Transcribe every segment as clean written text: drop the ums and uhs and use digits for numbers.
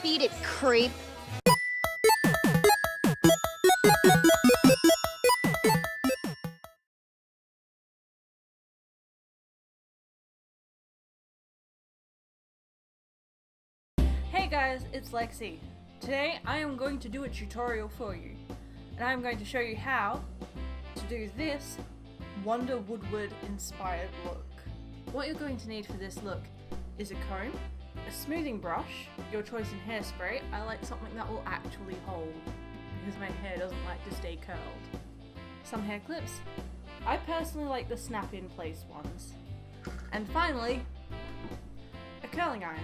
Beat it, creep. Hey guys, it's Lexi. Today I am going to do a tutorial for you, and I am going to show you how to do this Wanda Woodward Inspired look. What you're going to need for this look is a comb, a smoothing brush, your choice in hairspray. I like something that will actually hold because my hair doesn't like to stay curled. Some hair clips. I personally like the snap in place ones. And finally, a curling iron.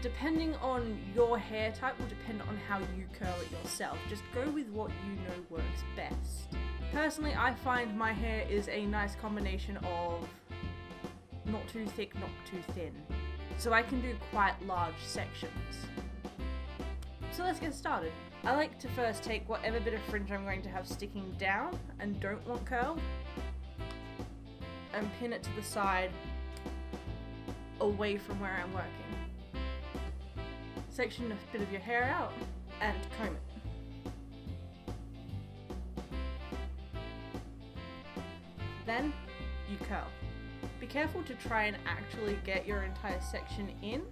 Depending on your hair type will depend on how you curl it yourself. Just go with what you know works best. Personally, I find my hair is a nice combination of not too thick, not too thin. So I can do quite large sections. So let's get started. I like to first take whatever bit of fringe I'm going to have sticking down and don't want curled and pin it to the side away from where I'm working. Section a bit of your hair out and comb it. Then you curl. Be careful to try and actually get your entire section in,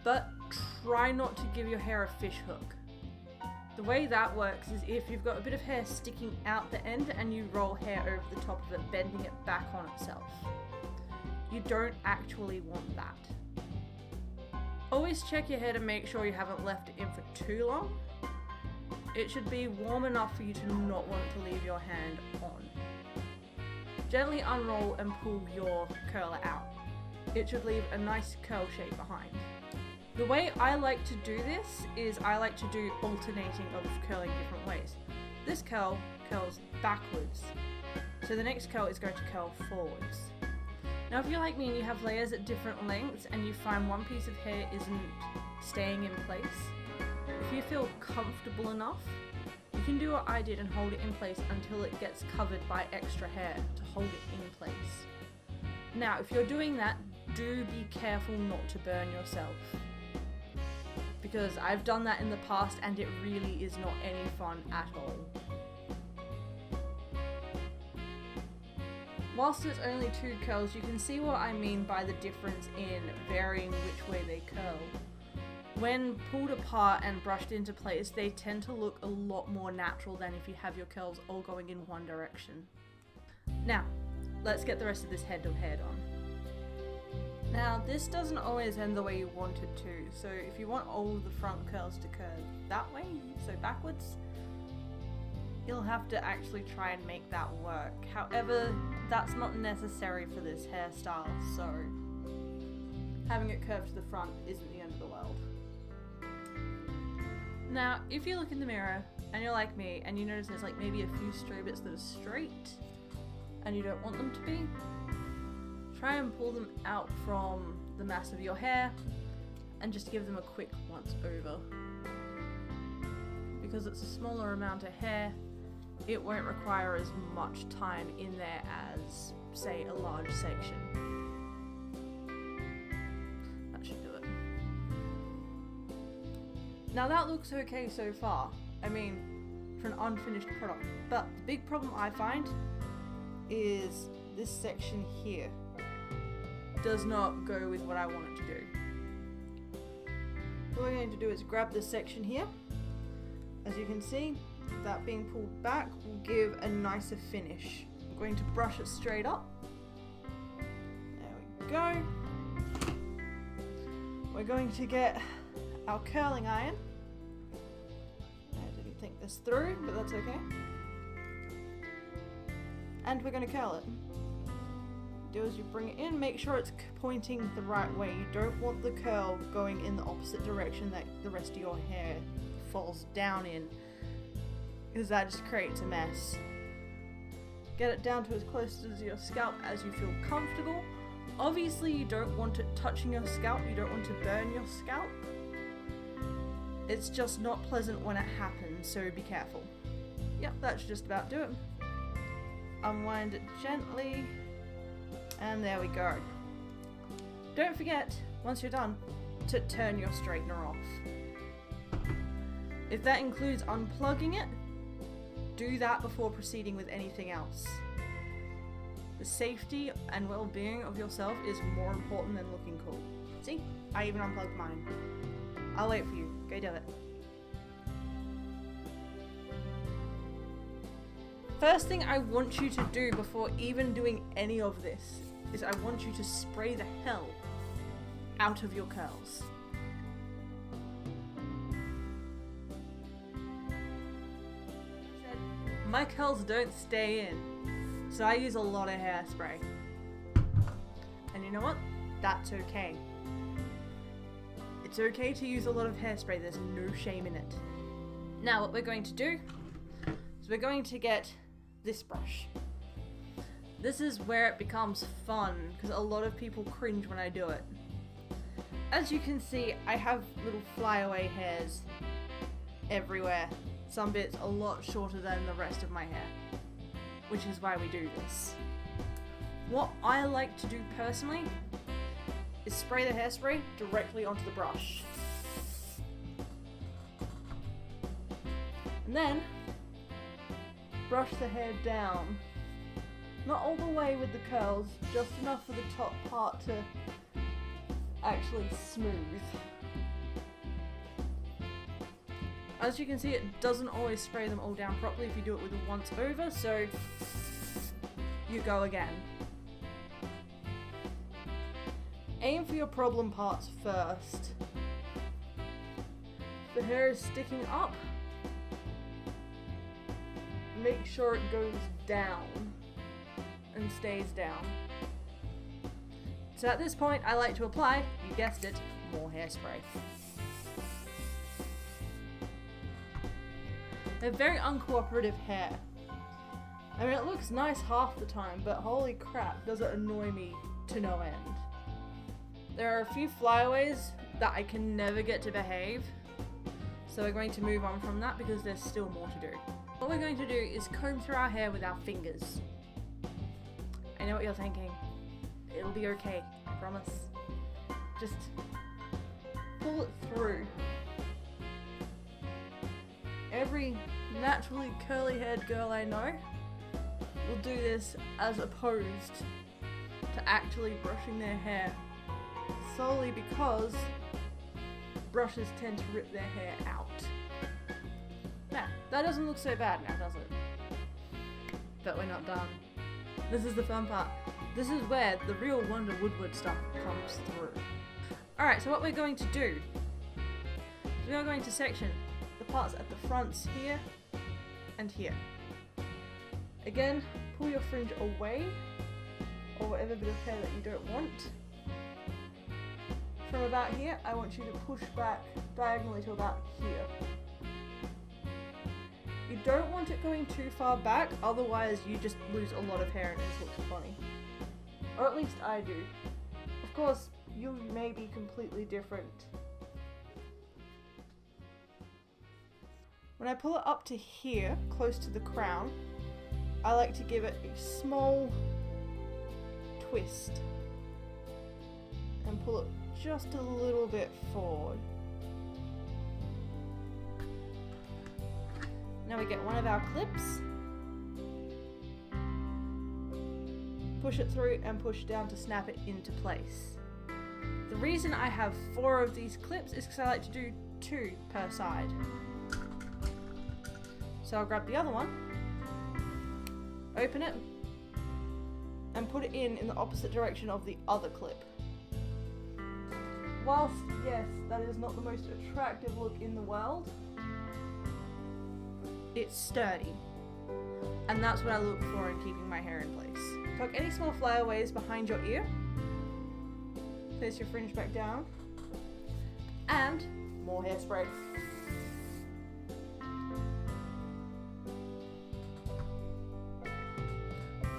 but try not to give your hair a fish hook. The way that works is if you've got a bit of hair sticking out the end and you roll hair over the top of it, bending it back on itself. You don't actually want that. Always check your hair to make sure you haven't left it in for too long. It should be warm enough for you to not want to leave your hand on. Gently unroll and pull your curler out. It should leave a nice curl shape behind. The way I like to do this is I like to do alternating of curling different ways. This curl curls backwards, so the next curl is going to curl forwards. Now if you're like me and you have layers at different lengths and you find one piece of hair isn't staying in place, if you feel comfortable enough, you can do what I did and hold it in place until it gets covered by extra hair to hold it in place. Now if you're doing that, do be careful not to burn yourself, because I've done that in the past and it really is not any fun at all. Whilst it's only 2 curls, you can see what I mean by the difference in varying which way they curl. When pulled apart and brushed into place, they tend to look a lot more natural than if you have your curls all going in one direction. Now, let's get the rest of this head to head on. Now, this doesn't always end the way you want it to, so if you want all the front curls to curve that way, so backwards, you'll have to actually try and make that work. However, that's not necessary for this hairstyle, so having it curved to the front isn't the end of the world. Now, if you look in the mirror and you're like me and you notice there's like maybe a few stray bits that are straight and you don't want them to be, try and pull them out from the mass of your hair and just give them a quick once over. Because it's a smaller amount of hair, it won't require as much time in there as, say, a large section. That should do it. Now that looks okay so far, I mean, for an unfinished product, but the big problem I find is this section here does not go with what I want it to do. What we're going to do is grab this section here. As you can see, that being pulled back will give a nicer finish. I'm going to brush it straight up. There we go. We're going to get our curling iron. I didn't think this through, but that's okay. And we're going to curl it. Do is you bring it in, make sure it's pointing the right way. You don't want the curl going in the opposite direction that the rest of your hair falls down in, because that just creates a mess. Get it down to as close to your scalp as you feel comfortable. Obviously you don't want it touching your scalp, you don't want to burn your scalp. It's just not pleasant when it happens, so be careful. Yep, that should just about do it. Unwind it gently, and there we go. Don't forget, once you're done, to turn your straightener off. If that includes unplugging it, do that before proceeding with anything else. The safety and well-being of yourself is more important than looking cool. See? I even unplugged mine. I'll wait for you. Go do it. First thing I want you to do before even doing any of this is I want you to spray the hell out of your curls. My curls don't stay in, so I use a lot of hairspray. And you know what? That's okay. It's okay to use a lot of hairspray, there's no shame in it. Now what we're going to do is we're going to get this brush. This is where it becomes fun, because a lot of people cringe when I do it. As you can see, I have little flyaway hairs everywhere. Some bits a lot shorter than the rest of my hair, which is why we do this. What I like to do personally is spray the hairspray directly onto the brush. And then brush the hair down. Not all the way with the curls, just enough for the top part to actually smooth. As you can see, it doesn't always spray them all down properly if you do it with a once over, so you go again. Aim for your problem parts first. The hair is sticking up. Make sure it goes down and stays down. So at this point, I like to apply, you guessed it, more hairspray. They're very uncooperative hair. I mean, it looks nice half the time, but holy crap, does it annoy me to no end. There are a few flyaways that I can never get to behave, so we're going to move on from that because there's still more to do. What we're going to do is comb through our hair with our fingers. I know what you're thinking. It'll be okay, I promise. Just pull it through. Every naturally curly-haired girl I know will do this as opposed to actually brushing their hair, solely because brushes tend to rip their hair out. Now, that doesn't look so bad now, does it? But we're not done. This is the fun part. This is where the real Wanda Woodward stuff comes through. Alright, so what we're going to do is we are going to section the parts at the fronts here and here. Again, pull your fringe away, or whatever bit of hair that you don't want. From about here, I want you to push back diagonally to about here. You don't want it going too far back, otherwise you just lose a lot of hair and it just looks funny. Or at least I do. Of course, you may be completely different. When I pull it up to here, close to the crown, I like to give it a small twist and pull it just a little bit forward. Now we get one of our clips, push it through and push down to snap it into place. The reason I have 4 of these clips is because I like to do 2 per side. So I'll grab the other one, open it, and put it in the opposite direction of the other clip. Whilst, yes, that is not the most attractive look in the world, it's sturdy. And that's what I look for in keeping my hair in place. Tuck any small flyaways behind your ear, place your fringe back down, and more hairspray.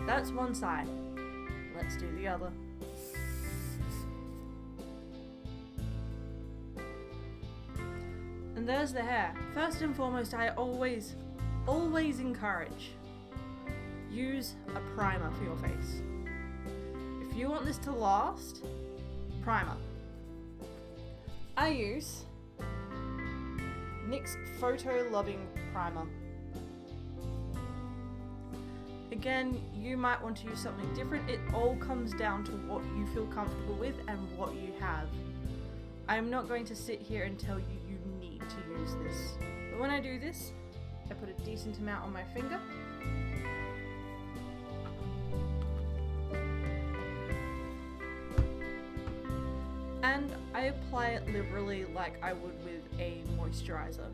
That's one side. Let's do the other. And there's the hair. First and foremost, I always encourage, use a primer for your face. If you want this to last, primer. I use NYX Photo Loving Primer. Again, you might want to use something different. It all comes down to what you feel comfortable with and what you have. I'm not going to sit here and tell you you need to use this. But when I do this, I put a decent amount on my finger. And I apply it liberally like I would with a moisturizer.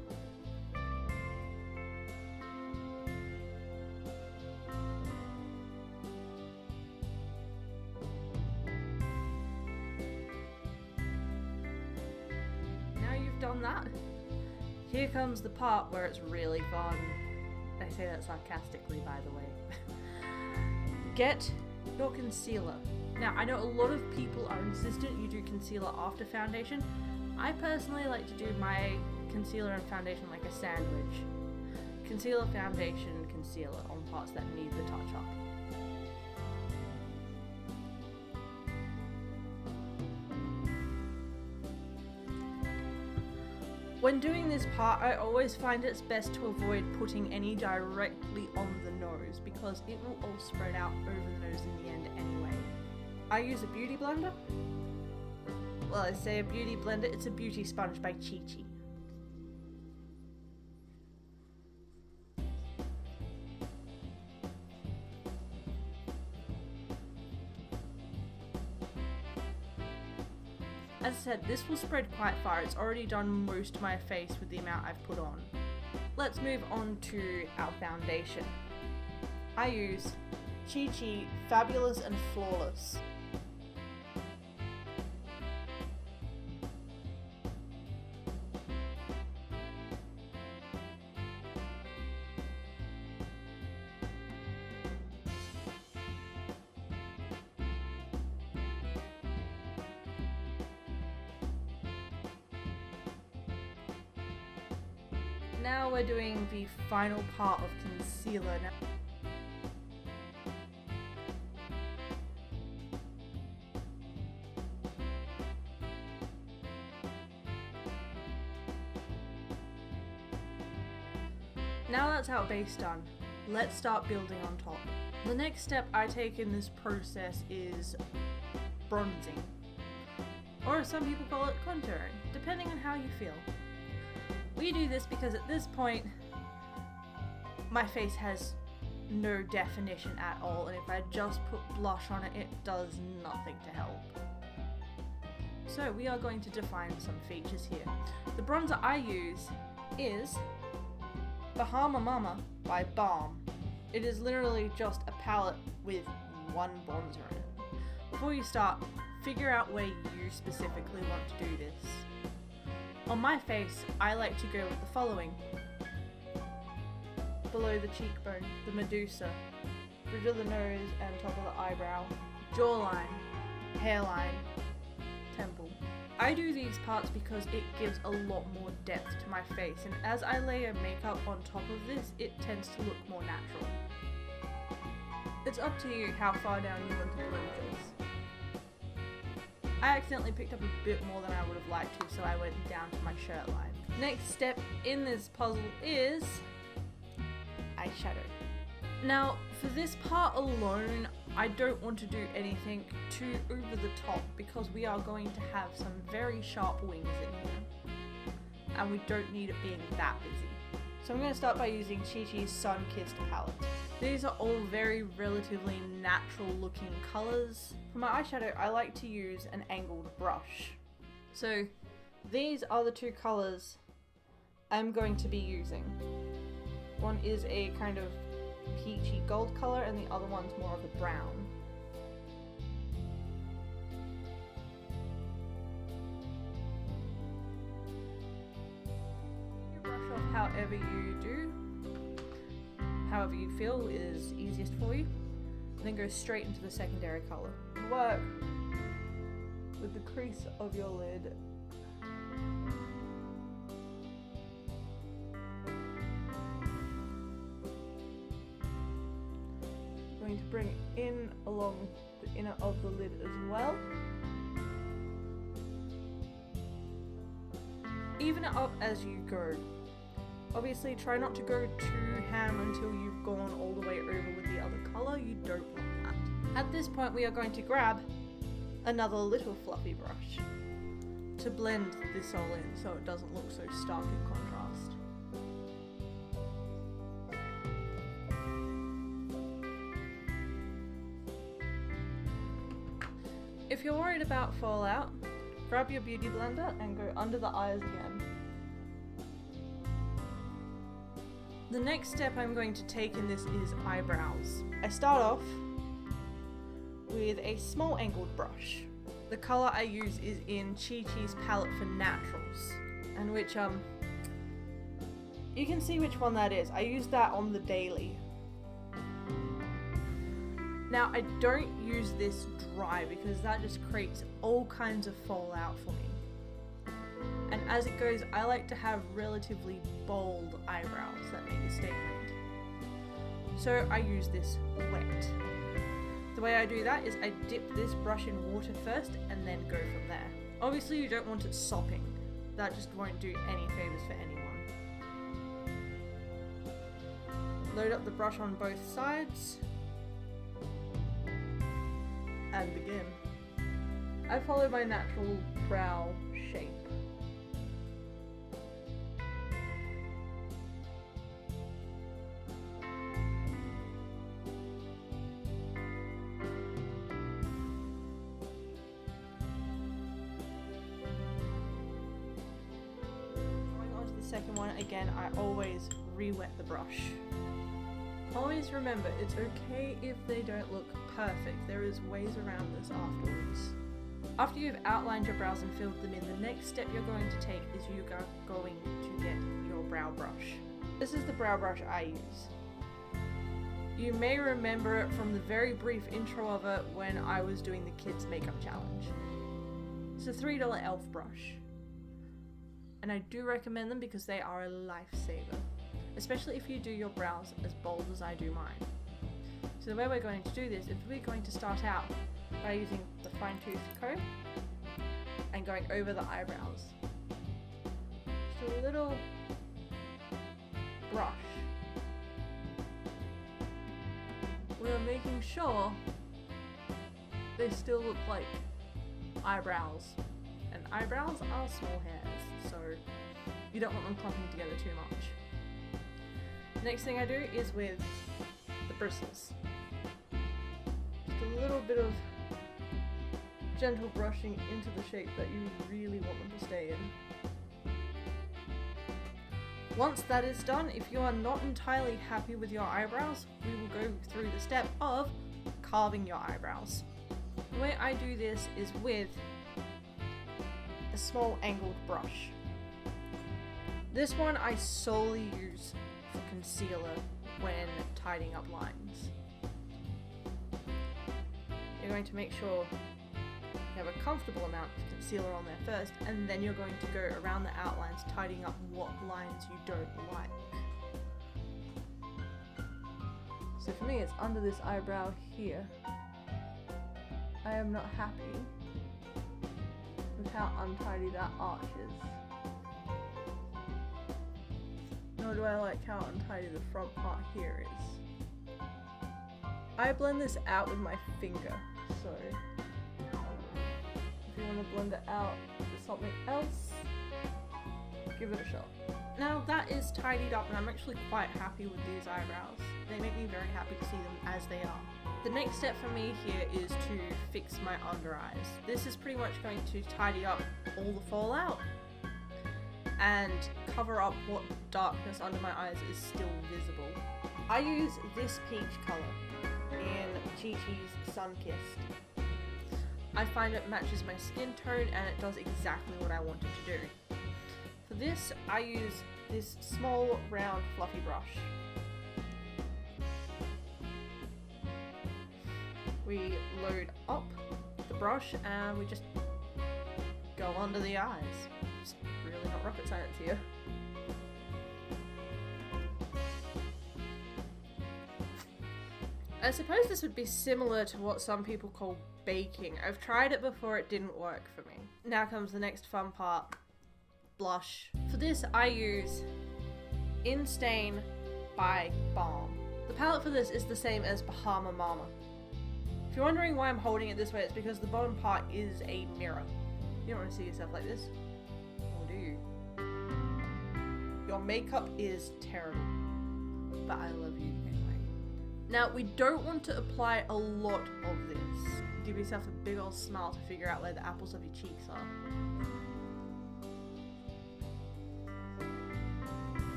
Now you've done that, here comes the part where it's really fun. I say that sarcastically, by the way. Get your concealer. Now, I know a lot of people are insistent you do concealer after foundation. I personally like to do my concealer and foundation like a sandwich. Concealer, foundation, concealer on parts that need the touch up. When doing this part, I always find it's best to avoid putting any directly on the nose because it will all spread out over the nose in the end anyway. I use a beauty blender. Well, I say a beauty blender, it's a beauty sponge by Chi Chi. As I said, this will spread quite far. It's already done most of my face with the amount I've put on. Let's move on to our foundation. I use Chi Chi Fabulous and Flawless. Now we're doing the final part of concealer. Now that's our base done, let's start building on top. The next step I take in this process is bronzing. Or some people call it contouring, depending on how you feel. We do this because at this point, my face has no definition at all, and if I just put blush on it, it does nothing to help. So we are going to define some features here. The bronzer I use is Bahama Mama by Balm. It is literally just a palette with one bronzer in it. Before you start, figure out where you specifically want to do this. On my face, I like to go with the following. Below the cheekbone, the Medusa, bridge of the nose and top of the eyebrow, jawline, hairline, temple. I do these parts because it gives a lot more depth to my face, and as I layer makeup on top of this, it tends to look more natural. It's up to you how far down you want to blend this. I accidentally picked up a bit more than I would have liked to, so I went down to my shirt line. Next step in this puzzle is eyeshadow. Now, for this part alone, I don't want to do anything too over the top because we are going to have some very sharp wings in here. And we don't need it being that busy. So I'm going to start by using Chi Chi's Sun Kissed palette. These are all very relatively natural looking colours. For my eyeshadow, I like to use an angled brush. So these are the two colours I'm going to be using. One is a kind of peachy gold colour and the other one's more of a brown. You brush off however you do, however you feel is easiest for you, and then go straight into the secondary colour. Work with the crease of your lid. Going to bring it in along the inner of the lid as well. Even it up as you go. Obviously try not to go too ham until you've gone all the way over with the other colour, you don't want that. At this point we are going to grab another little fluffy brush to blend this all in so it doesn't look so stark in contrast. If you're worried about fallout, grab your beauty blender and go under the eyes again. The next step I'm going to take in this is eyebrows. I start off with a small angled brush. The colour I use is in Chi Chi's palette for naturals, and which you can see which one that is. I use that on the daily. Now I don't use this dry because that just creates all kinds of fallout for me. And as it goes, I like to have relatively bold eyebrows that make a statement. So I use this wet. The way I do that is I dip this brush in water first and then go from there. Obviously you don't want it sopping. That just won't do any favours for anyone. Load up the brush on both sides and begin. I follow my natural brow shape. Going on to the second one, again, I always re-wet the brush. Always remember, it's okay if they don't look perfect. There is ways around this afterwards. After you've outlined your brows and filled them in, the next step you're going to take is you are going to get your brow brush. This is the brow brush I use. You may remember it from the very brief intro of it when I was doing the kids makeup challenge. It's a $3 e.l.f. brush. And I do recommend them because they are a lifesaver. Especially if you do your brows as bold as I do mine. So the way we're going to do this is we're going to start out by using the fine-toothed comb and going over the eyebrows. Just a little brush. We're making sure they still look like eyebrows. And eyebrows are small hairs, so you don't want them clumping together too much. Next thing I do is with the bristles. Just a little bit of gentle brushing into the shape that you really want them to stay in. Once that is done, if you are not entirely happy with your eyebrows, we will go through the step of carving your eyebrows. The way I do this is with a small angled brush. This one I solely use for concealer when tidying up lines. You're going to make sure you have a comfortable amount of concealer on there first, and then you're going to go around the outlines tidying up what lines you don't like. So for me it's under this eyebrow here. I am not happy with how untidy that arch is. Nor do I like how untidy the front part here is. I blend this out with my finger, so if you want to blend it out with something else, give it a shot. Now that is tidied up and I'm actually quite happy with these eyebrows. They make me very happy to see them as they are. The next step for me here is to fix my under eyes. This is pretty much going to tidy up all the fallout and cover up what darkness under my eyes is still visible. I use this peach colour in Chi Chi's Sun-Kissed. I find it matches my skin tone and it does exactly what I wanted to do. For this, I use this small, round, fluffy brush. We load up the brush and we just go under the eyes. It's really not rocket science here. I suppose this would be similar to what some people call baking. I've tried it before, it didn't work for me. Now comes the next fun part. Blush. this I use In Stain by Balm. The palette for this is the same as Bahama Mama. If you're wondering why I'm holding it this way, it's because the bottom part is a mirror. You don't want to see yourself like this, or do you? Your makeup is terrible, but I love you anyway. Now, we don't want to apply a lot of this. Give yourself a big old smile to figure out where the apples of your cheeks are.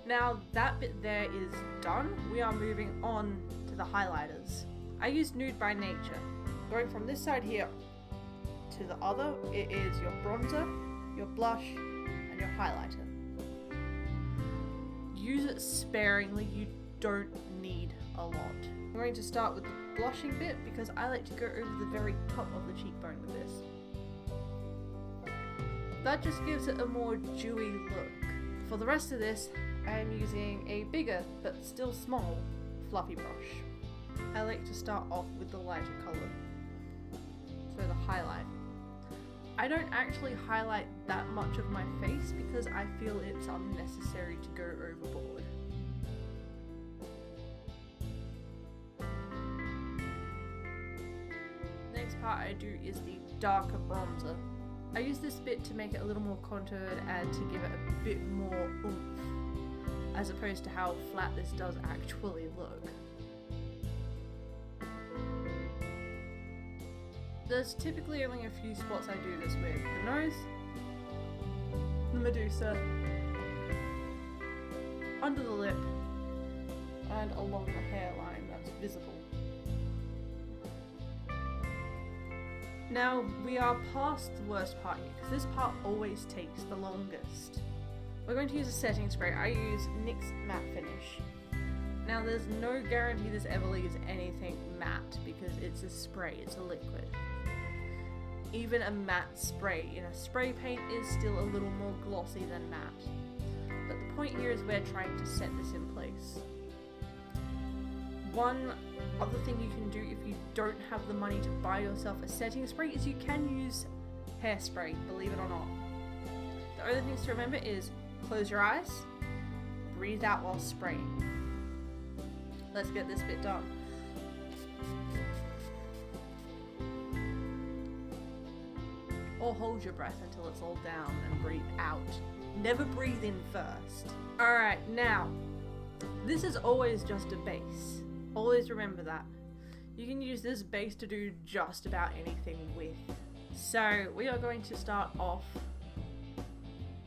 Now that bit there is done, we are moving on to the highlighters. I use Nude by Nature. Going from this side here to the other, it is your bronzer, your blush, and your highlighter. Use it sparingly, you don't need a lot. I'm going to start with the blushing bit because I like to go over the very top of the cheekbone with this. That just gives it a more dewy look. For the rest of this, I am using a bigger, but still small, fluffy brush. I like to start off with the lighter colour, so the highlight. I don't actually highlight that much of my face because I feel it's unnecessary to go overboard. Next part I do is the darker bronzer. I use this bit to make it a little more contoured and to give it a bit more oomph, as opposed to how flat this does actually look. There's typically only a few spots I do this with. The nose, the Medusa, under the lip, and along the hairline that's visible. Now we are past the worst part here, because this part always takes the longest. We're going to use a setting spray. I use NYX Matte Finish. Now there's no guarantee this ever leaves anything matte because it's a spray, it's a liquid. Even a matte spray in a spray paint is still a little more glossy than matte. But the point here is we're trying to set this in place. One other thing you can do if you don't have the money to buy yourself a setting spray is you can use hairspray, believe it or not. The other things to remember is close your eyes, breathe out while spraying. Let's get this bit done. Or hold your breath until it's all down and breathe out. Never breathe in first. Alright, now, this is always just a base. Always remember that. You can use this base to do just about anything with. So, we are going to start off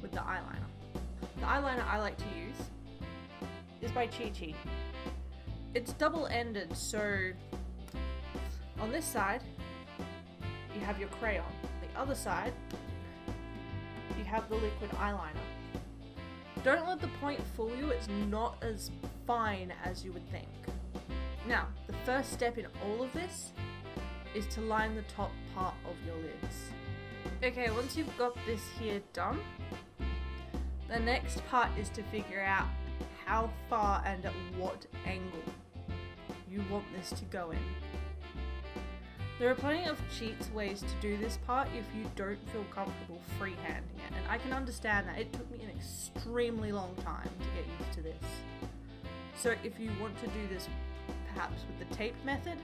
with the eyeliner. The eyeliner I like to use is by Chi Chi. It's double-ended, so on this side, you have your crayon. The other side, you have the liquid eyeliner. Don't let the point fool you, it's not as fine as you would think. Now, the first step in all of this is to line the top part of your lids. Okay, once you've got this here done, the next part is to figure out how far and at what angle you want this to go in. There are plenty of cheat ways to do this part if you don't feel comfortable freehanding it, and I can understand that. It took me an extremely long time to get used to this. So if you want to do this perhaps with the tape method,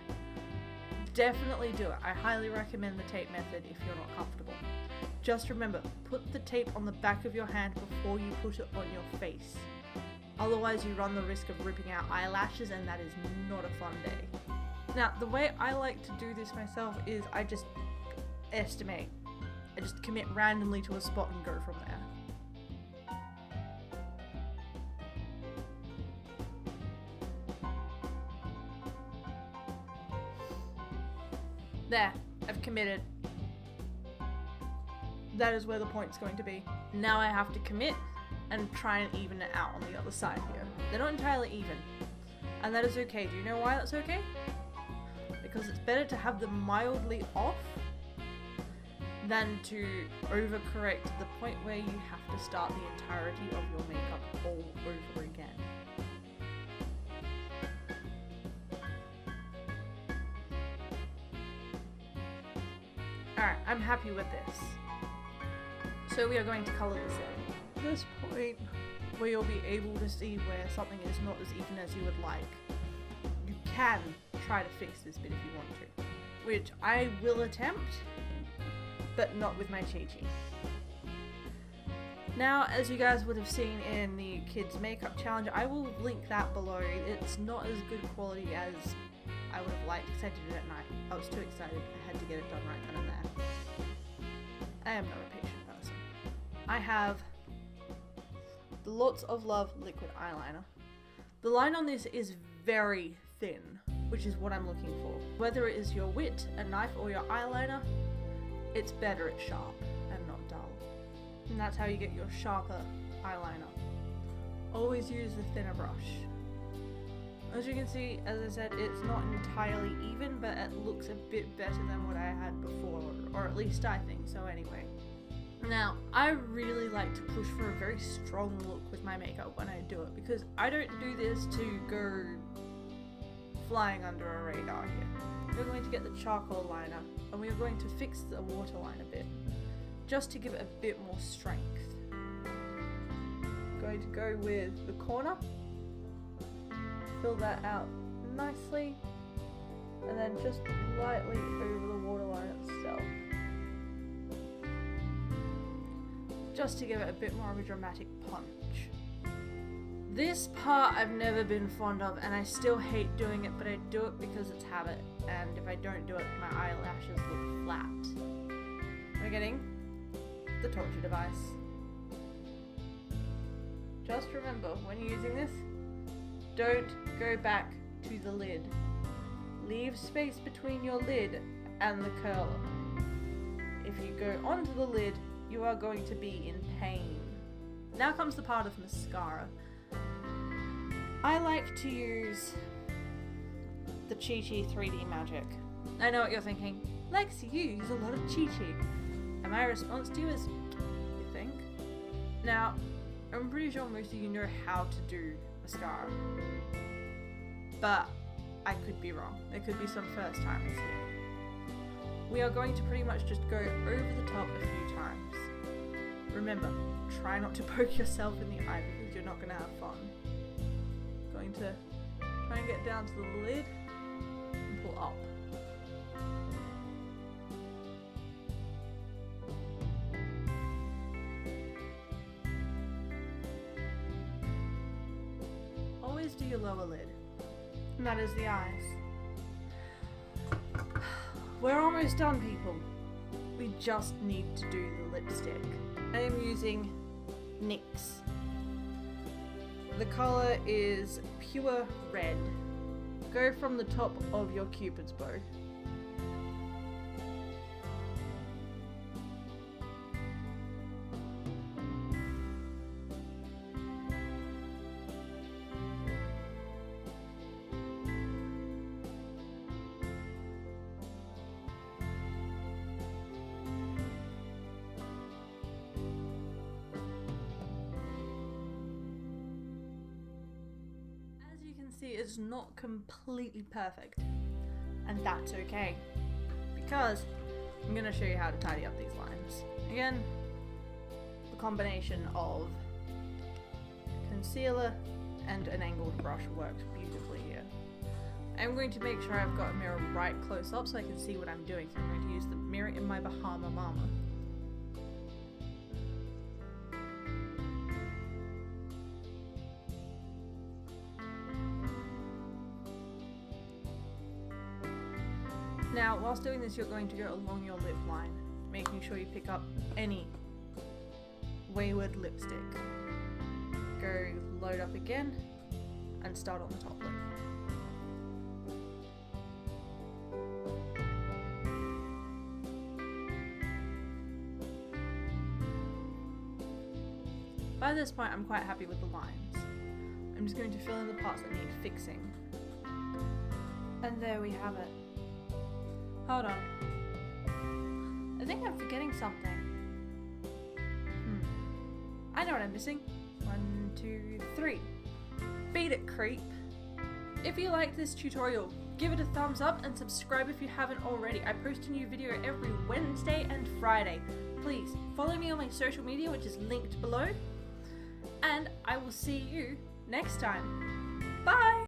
definitely do it. I highly recommend the tape method if you're not comfortable. Just remember, put the tape on the back of your hand before you put it on your face. Otherwise you run the risk of ripping out eyelashes, and that is not a fun day. Now, the way I like to do this myself is I just estimate. I just commit randomly to a spot and go from there. There, I've committed. That is where the point's going to be. Now I have to commit and try and even it out on the other side here. They're not entirely even, and that is okay. Do you know why that's okay? Because it's better to have them mildly off than to overcorrect to the point where you have to start the entirety of your makeup all over again. Alright, I'm happy with this. So we are going to colour this in. At this point, where you'll be able to see where something is not as even as you would like, you can try to fix this bit if you want to. Which I will attempt, but not with my Chi-Chi. Now, as you guys would have seen in the kids makeup challenge, I will link that below. It's not as good quality as I would have liked because I did it at night. I was too excited. I had to get it done right then and there. I am not a patient person. I have the Lots of Love liquid eyeliner. The line on this is very thin, which is what I'm looking for. Whether it is your wit, a knife, or your eyeliner, it's better it's sharp and not dull. And that's how you get your sharper eyeliner. Always use the thinner brush. As you can see, as I said, it's not entirely even, but it looks a bit better than what I had before, or at least I think so anyway. Now, I really like to push for a very strong look with my makeup when I do it, because I don't do this to go flying under a radar here. We're going to get the charcoal liner, and we are going to fix the waterline a bit, just to give it a bit more strength. Going to go with the corner, fill that out nicely, and then just lightly over the waterline itself. Just to give it a bit more of a dramatic punch. This part I've never been fond of, and I still hate doing it, but I do it because it's habit, and if I don't do it, my eyelashes look flat. We're getting the torture device. Just remember, when you're using this, don't go back to the lid. Leave space between your lid and the curler. If you go onto the lid, you are going to be in pain. Now comes the part of mascara. I like to use the Chi-Chi 3D Magic. I know what you're thinking. Lex, you use a lot of Chi-Chi. And my response to you is, you think? Now, I'm pretty sure most of you know how to do mascara. But I could be wrong. There could be some first timers here. We are going to pretty much just go over the top a few times. Remember, try not to poke yourself in the eye because you're not going to have fun. Going to try and get down to the lid and pull up. Always do your lower lid, and that is the eyes. We're almost done, people. We just need to do the lipstick. I am using NYX. The colour is pure red. Go from the top of your Cupid's bow. See, it's not completely perfect, and that's okay, because I'm going to show you how to tidy up these lines. Again, the combination of concealer and an angled brush works beautifully here. I'm going to make sure I've got a mirror right close up so I can see what I'm doing, so I'm going to use the mirror in my Bahama Mama. Now, whilst doing this, you're going to go along your lip line, making sure you pick up any wayward lipstick. Go load up again, and start on the top lip. By this point, I'm quite happy with the lines. I'm just going to fill in the parts that need fixing. And there we have it. Hold on. I think I'm forgetting something. I know what I'm missing. 1, 2, 3. Beat it, creep. If you like this tutorial, Give it a thumbs up and subscribe if you haven't already. I post a new video every Wednesday and Friday. Please follow me on my social media, which is linked below. And I will see you next time. Bye!